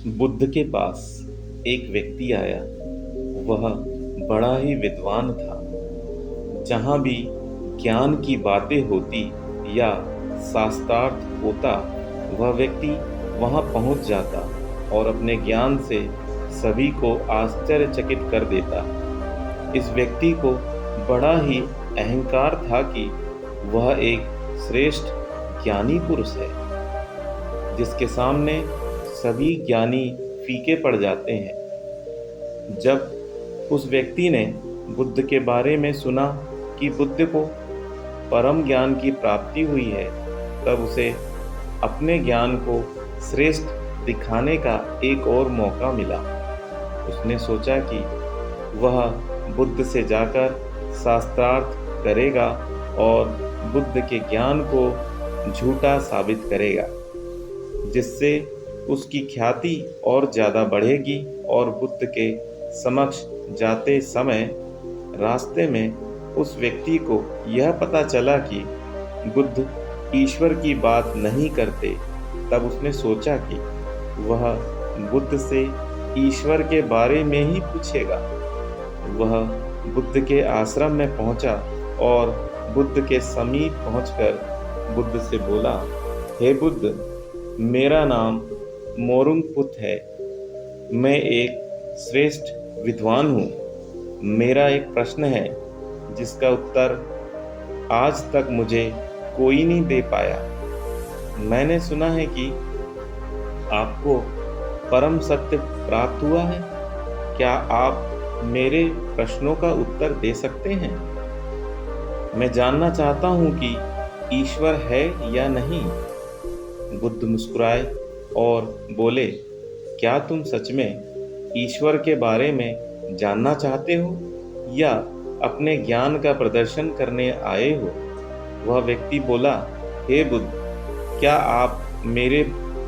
बुद्ध के पास एक व्यक्ति आया। वह बड़ा ही विद्वान था। जहाँ भी ज्ञान की बातें होती या शास्त्रार्थ होता, वह व्यक्ति वहाँ पहुँच जाता और अपने ज्ञान से सभी को आश्चर्यचकित कर देता। इस व्यक्ति को बड़ा ही अहंकार था कि वह एक श्रेष्ठ ज्ञानी पुरुष है, जिसके सामने सभी ज्ञानी फीके पड़ जाते हैं। जब उस व्यक्ति ने बुद्ध के बारे में सुना कि बुद्ध को परम ज्ञान की प्राप्ति हुई है, तब उसे अपने ज्ञान को श्रेष्ठ दिखाने का एक और मौका मिला। उसने सोचा कि वह बुद्ध से जाकर शास्त्रार्थ करेगा और बुद्ध के ज्ञान को झूठा साबित करेगा, जिससे उसकी ख्याति और ज़्यादा बढ़ेगी और बुद्ध के समक्ष जाते समय रास्ते में उस व्यक्ति को यह पता चला कि बुद्ध ईश्वर की बात नहीं करते, तब उसने सोचा कि वह बुद्ध से ईश्वर के बारे में ही पूछेगा। वह बुद्ध के आश्रम में पहुंचा और बुद्ध के समीप पहुंचकर बुद्ध से बोला, हे बुद्ध, मेरा नाम मोरुंगपुत है। मैं एक श्रेष्ठ विद्वान हूँ। मेरा एक प्रश्न है जिसका उत्तर आज तक मुझे कोई नहीं दे पाया। मैंने सुना है कि आपको परम सत्य प्राप्त हुआ है। क्या आप मेरे प्रश्नों का उत्तर दे सकते हैं? मैं जानना चाहता हूँ कि ईश्वर है या नहीं। बुद्ध मुस्कुराए और बोले, क्या तुम सच में ईश्वर के बारे में जानना चाहते हो या अपने ज्ञान का प्रदर्शन करने आए हो? वह व्यक्ति बोला, हे बुद्ध, क्या आप मेरे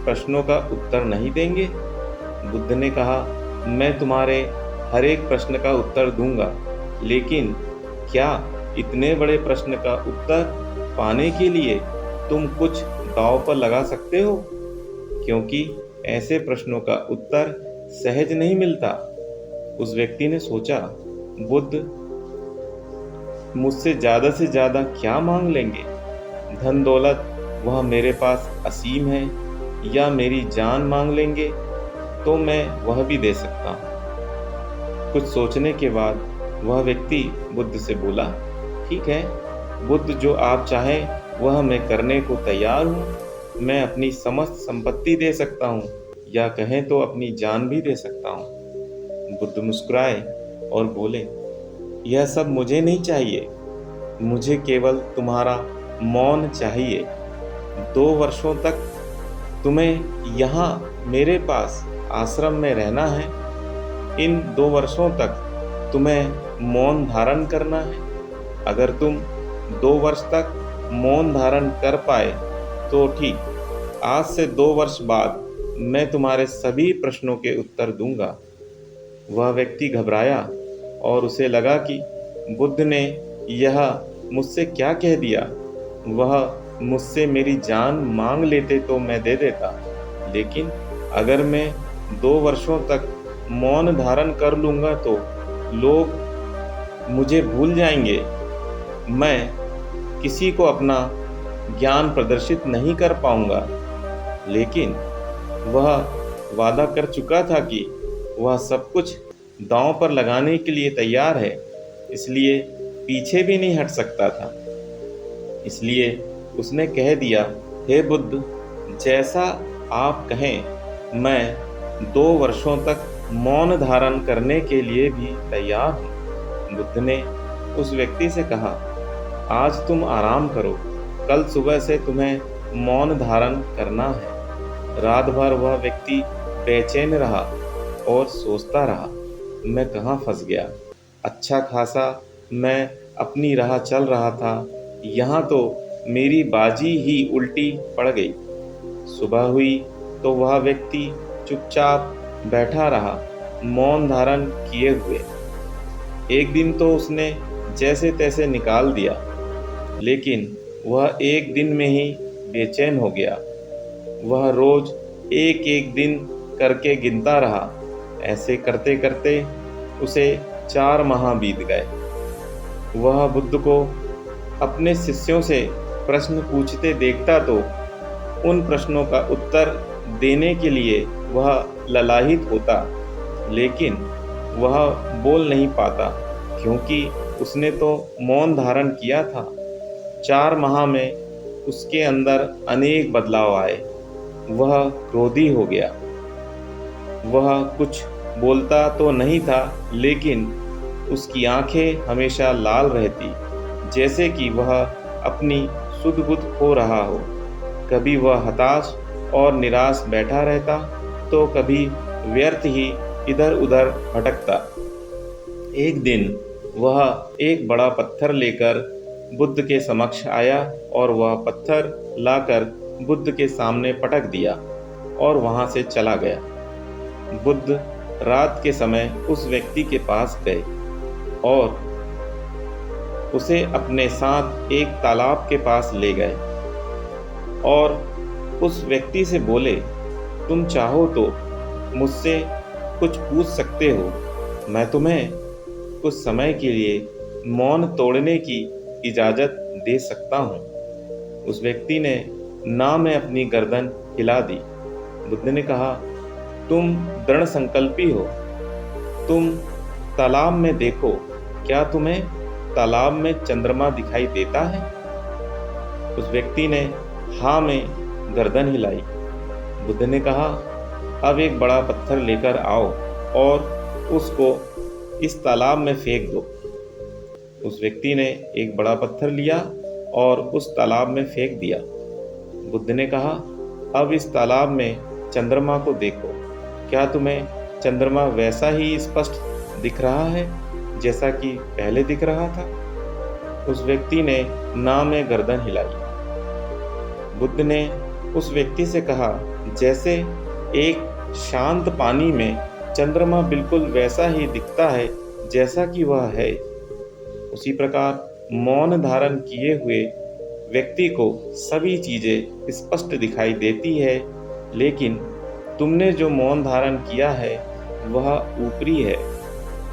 प्रश्नों का उत्तर नहीं देंगे? बुद्ध ने कहा, मैं तुम्हारे हर एक प्रश्न का उत्तर दूंगा, लेकिन क्या इतने बड़े प्रश्न का उत्तर पाने के लिए तुम कुछ दांव पर लगा सकते हो? क्योंकि ऐसे प्रश्नों का उत्तर सहज नहीं मिलता। उस व्यक्ति ने सोचा, बुद्ध मुझसे से ज़्यादा क्या मांग लेंगे? धन दौलत वह मेरे पास असीम है, या मेरी जान मांग लेंगे तो मैं वह भी दे सकता हूँ। कुछ सोचने के बाद वह व्यक्ति बुद्ध से बोला, ठीक है बुद्ध, जो आप चाहें वह मैं करने को तैयार हूँ। मैं अपनी समस्त संपत्ति दे सकता हूँ, या कहें तो अपनी जान भी दे सकता हूँ। बुद्ध मुस्कुराए और बोले, यह सब मुझे नहीं चाहिए। मुझे केवल तुम्हारा मौन चाहिए। 2 वर्षों तक तुम्हें यहाँ मेरे पास आश्रम में रहना है। इन 2 वर्षों तक तुम्हें मौन धारण करना है। अगर तुम 2 वर्ष तक मौन धारण कर पाए तो ठीक। आज से 2 वर्ष बाद मैं तुम्हारे सभी प्रश्नों के उत्तर दूंगा। वह व्यक्ति घबराया और उसे लगा कि बुद्ध ने यह मुझसे क्या कह दिया। वह मुझसे मेरी जान मांग लेते तो मैं दे देता, लेकिन अगर मैं 2 वर्षों तक मौन धारण कर लूँगा तो लोग मुझे भूल जाएंगे। मैं किसी को अपना ज्ञान प्रदर्शित नहीं कर पाऊँगा। लेकिन वह वादा कर चुका था कि वह सब कुछ दांव पर लगाने के लिए तैयार है, इसलिए पीछे भी नहीं हट सकता था। इसलिए उसने कह दिया, हे बुद्ध, जैसा आप कहें, मैं 2 वर्षों तक मौन धारण करने के लिए भी तैयार हूँ। बुद्ध ने उस व्यक्ति से कहा, आज तुम आराम करो, कल सुबह से तुम्हें मौन धारण करना है। रात भर वह व्यक्ति बेचैन रहा और सोचता रहा, मैं कहाँ फंस गया। अच्छा खासा मैं अपनी राह चल रहा था, यहाँ तो मेरी बाजी ही उल्टी पड़ गई। सुबह हुई तो वह व्यक्ति चुपचाप बैठा रहा, मौन धारण किए हुए। एक दिन तो उसने जैसे तैसे निकाल दिया, लेकिन वह एक दिन में ही बेचैन हो गया। वह रोज एक एक दिन करके गिनता रहा। ऐसे करते करते उसे 4 माह बीत गए। वह बुद्ध को अपने शिष्यों से प्रश्न पूछते देखता तो उन प्रश्नों का उत्तर देने के लिए वह ललाहित होता, लेकिन वह बोल नहीं पाता, क्योंकि उसने तो मौन धारण किया था। 4 माह में उसके अंदर अनेक बदलाव आए। वह क्रोधी हो गया। वह कुछ बोलता तो नहीं था, लेकिन उसकी आंखें हमेशा लाल रहती, जैसे कि वह अपनी सुध बुध खो रहा हो। कभी वह हताश और निराश बैठा रहता, तो कभी व्यर्थ ही इधर उधर भटकता। एक दिन वह एक बड़ा पत्थर लेकर बुद्ध के समक्ष आया और वह पत्थर लाकर बुद्ध के सामने पटक दिया और वहां से चला गया। बुद्ध रात के समय उस व्यक्ति के पास गए और उसे अपने साथ एक तालाब के पास ले गए और उस व्यक्ति से बोले, तुम चाहो तो मुझसे कुछ पूछ सकते हो। मैं तुम्हें कुछ समय के लिए मौन तोड़ने की इजाज़त दे सकता हूँ। उस व्यक्ति ने ना में अपनी गर्दन हिला दी। बुद्ध ने कहा, तुम दृढ़ संकल्पी हो। तुम तालाब में देखो, क्या तुम्हें तालाब में चंद्रमा दिखाई देता है? उस व्यक्ति ने हाँ में गर्दन हिलाई। बुद्ध ने कहा, अब एक बड़ा पत्थर लेकर आओ और उसको इस तालाब में फेंक दो। उस व्यक्ति ने एक बड़ा पत्थर लिया और उस तालाब में फेंक दिया। बुद्ध ने कहा, अब इस तालाब में चंद्रमा को देखो, क्या तुम्हें चंद्रमा वैसा ही स्पष्ट दिख रहा है जैसा कि पहले दिख रहा था? उस व्यक्ति ने ना में गर्दन हिलाई। बुद्ध ने उस व्यक्ति से कहा, जैसे एक शांत पानी में चंद्रमा बिल्कुल वैसा ही दिखता है जैसा कि वह है, उसी प्रकार मौन धारण किए हुए व्यक्ति को सभी चीजें स्पष्ट दिखाई देती है, लेकिन तुमने जो मौन धारण किया है वह ऊपरी है।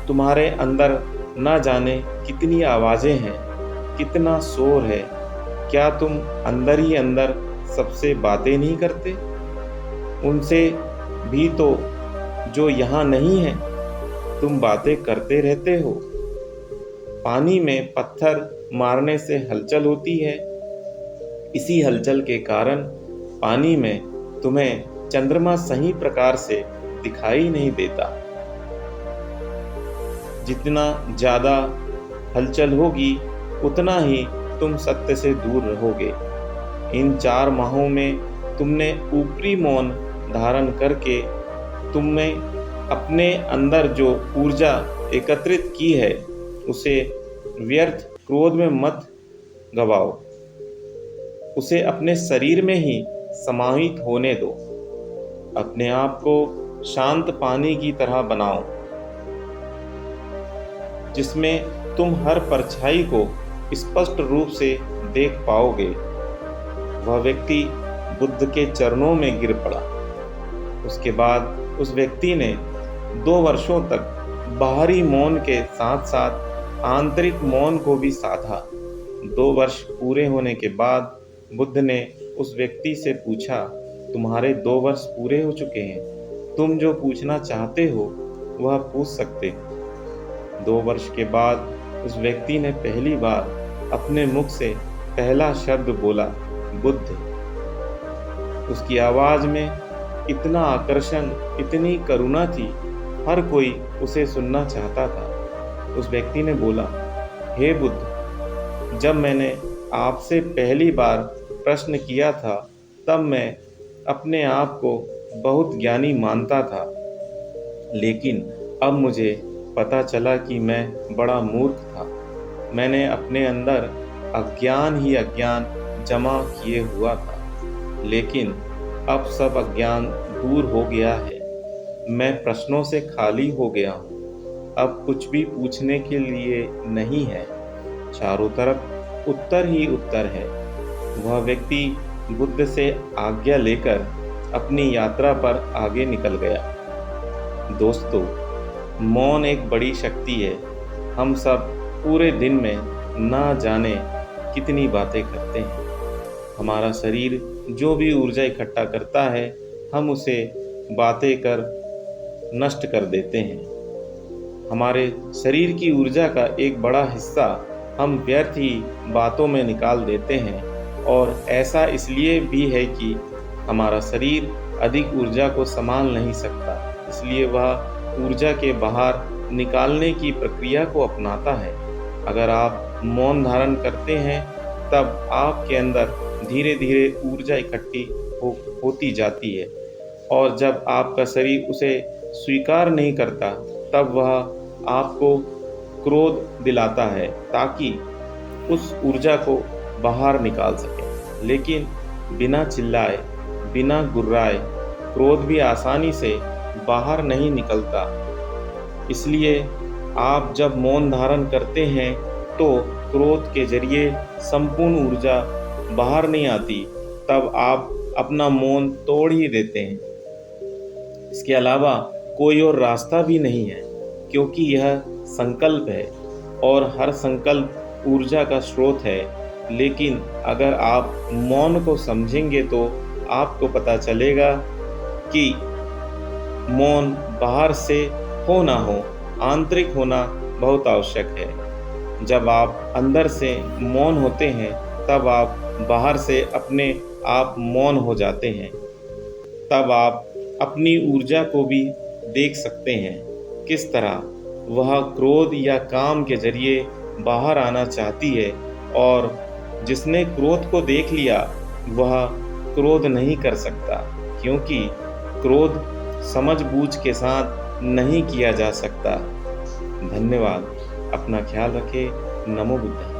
तुम्हारे अंदर न जाने कितनी आवाजें हैं, कितना शोर है। क्या तुम अंदर ही अंदर सबसे बातें नहीं करते? उनसे भी तो जो यहाँ नहीं है, तुम बातें करते रहते हो। पानी में पत्थर मारने से हलचल होती है। इसी हलचल के कारण पानी में तुम्हें चंद्रमा सही प्रकार से दिखाई नहीं देता। जितना ज़्यादा हलचल होगी, उतना ही तुम सत्य से दूर रहोगे। इन 4 माहों में तुमने ऊपरी मौन धारण करके तुमने अपने अंदर जो ऊर्जा एकत्रित की है, उसे व्यर्थ क्रोध में मत गवाओ। उसे अपने शरीर में ही समाहित होने दो। अपने आप को शांत पानी की तरह बनाओ, जिसमें तुम हर परछाई को स्पष्ट रूप से देख पाओगे। वह व्यक्ति बुद्ध के चरणों में गिर पड़ा। उसके बाद उस व्यक्ति ने 2 वर्षों तक बाहरी मौन के साथ साथ आंतरिक मौन को भी साधा। 2 वर्ष पूरे होने के बाद बुद्ध ने उस व्यक्ति से पूछा, तुम्हारे 2 वर्ष पूरे हो चुके हैं, तुम जो पूछना चाहते हो वह पूछ सकते हो। 2 वर्ष के बाद उस व्यक्ति ने पहली बार अपने मुख से पहला शब्द बोला, बुद्ध। उसकी आवाज में इतना आकर्षण, इतनी करुणा थी, हर कोई उसे सुनना चाहता था। उस व्यक्ति ने बोला, हे बुद्ध, जब मैंने आपसे पहली बार प्रश्न किया था, तब मैं अपने आप को बहुत ज्ञानी मानता था, लेकिन अब मुझे पता चला कि मैं बड़ा मूर्ख था। मैंने अपने अंदर अज्ञान ही अज्ञान जमा किए हुआ था, लेकिन अब सब अज्ञान दूर हो गया है। मैं प्रश्नों से खाली हो गया हूँ। अब कुछ भी पूछने के लिए नहीं है। चारों तरफ उत्तर ही उत्तर है। वह व्यक्ति बुद्ध से आज्ञा लेकर अपनी यात्रा पर आगे निकल गया। दोस्तों, मौन एक बड़ी शक्ति है। हम सब पूरे दिन में ना जाने कितनी बातें करते हैं। हमारा शरीर जो भी ऊर्जा इकट्ठा करता है, हम उसे बातें कर नष्ट कर देते हैं। हमारे शरीर की ऊर्जा का एक बड़ा हिस्सा हम व्यर्थ ही बातों में निकाल देते हैं, और ऐसा इसलिए भी है कि हमारा शरीर अधिक ऊर्जा को संभाल नहीं सकता, इसलिए वह ऊर्जा के बाहर निकालने की प्रक्रिया को अपनाता है। अगर आप मौन धारण करते हैं, तब आपके अंदर धीरे धीरे ऊर्जा इकट्ठी होती जाती है, और जब आपका शरीर उसे स्वीकार नहीं करता, तब वह आपको क्रोध दिलाता है ताकि उस ऊर्जा को बाहर निकाल सके। लेकिन बिना चिल्लाए, बिना गुर्राए क्रोध भी आसानी से बाहर नहीं निकलता। इसलिए आप जब मौन धारण करते हैं तो क्रोध के जरिए संपूर्ण ऊर्जा बाहर नहीं आती, तब आप अपना मौन तोड़ ही देते हैं। इसके अलावा कोई और रास्ता भी नहीं है, क्योंकि यह संकल्प है और हर संकल्प ऊर्जा का स्रोत है। लेकिन अगर आप मौन को समझेंगे तो आपको पता चलेगा कि मौन बाहर से हो ना हो, आंतरिक होना बहुत आवश्यक है। जब आप अंदर से मौन होते हैं, तब आप बाहर से अपने आप मौन हो जाते हैं। तब आप अपनी ऊर्जा को भी देख सकते हैं, किस तरह वह क्रोध या काम के जरिए बाहर आना चाहती है, और जिसने क्रोध को देख लिया वह क्रोध नहीं कर सकता, क्योंकि क्रोध समझबूझ के साथ नहीं किया जा सकता। धन्यवाद। अपना ख्याल रखें। नमो बुद्धाय।